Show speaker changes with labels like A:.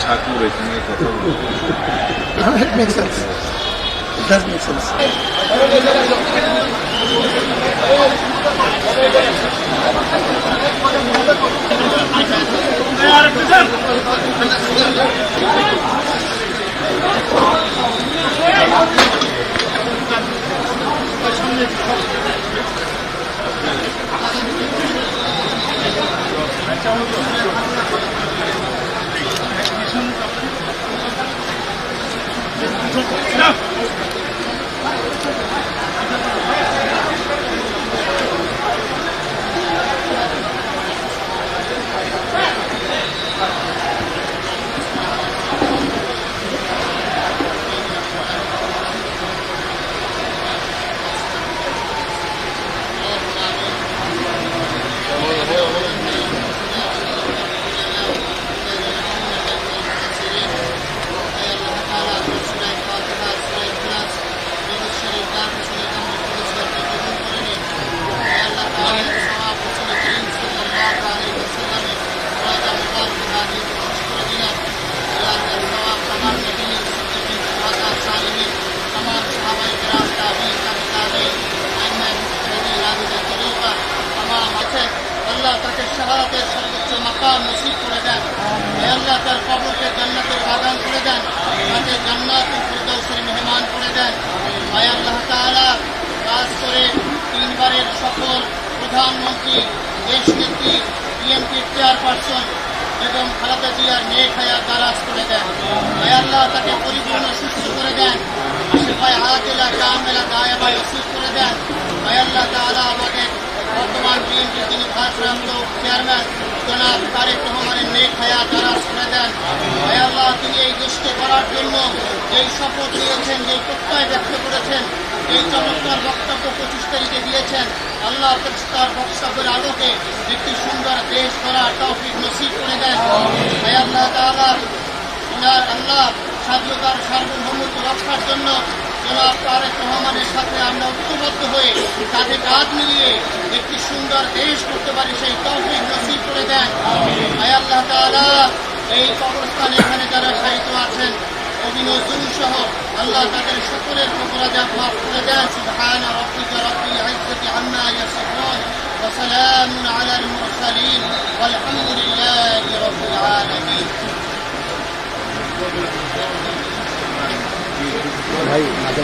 A: ঠাকুর এখানে কথা
B: It makes sense. It does make sense.
C: আল্লাহ তাকে শাহাদাতের সর্বোচ্চ মাকাম নসিব করে দেন। আল্লাহ তার কবরকে জান্নাতের বাগান করে দেন, তাকে জান্নাতুল ফিরদাউসের মেহমান করে দেন। আল্লাহ তাআলা কাজ করে 3 বারের সফল প্রধানমন্ত্রী, দেশনেত্রী, বিএনপির চেয়ারপারসন এবং খালেদা জিয়ার নেক হায়াত দারাজ করে দেন। আল্লাহ তাকে পরিপূর্ণ সুস্থ করে দেন, আশিফায়ে আদিলা কামেলা গায়েবা নসিব করে দেন। আল্লাহ তাআলা আমাদের বর্তমান বিএনপির যিনি ভারপ্রাপ্ত চেয়ারম্যান জনাব তারেক রহমানের নেক হায়াত দারাজ করে দেন। আল্লাহ তিনি এই দেশকে করার জন্য যেই শপথ নিয়েছেন, যেই প্রত্যয় ব্যক্ত করেছেন, এই চমৎকার বক্তব্য 25 তারিখে দিয়েছেন, আল্লাহ তার বক্তব্যের আলোকে একটি সুন্দর দেশ করার তৌফিক নসিব করে দেন। আল্লাহ তাআলা আল্লাহ স্বাধীনতার সার্বভৌমত্ব রক্ষার জন্য জনাব তারেক রহমানের সাথে আমরা ঐক্যবদ্ধ হয়ে কাঁধে কাঁধ মিলিয়ে একটি সুন্দর দেশ করতে পারি, সেই তৌফিক নসিব করে দেন। আল্লাহ তাআলা এই কবরস্থানে এখানে যারা শায়িত আছেন অভিনজরুল সহ আল্লাহ তাদের সকলের অপরাধ মাফ করে দেন। সুবহানা রাব্বিকা রাব্বিল ইজ্জাতি আম্মা ইয়াসিফুন ওয়া সালামুন আলাল মুরসালিন ওয়ালহামদুলিল্লাহি রাব্বিল আলামিন।
B: ভাই মাঝে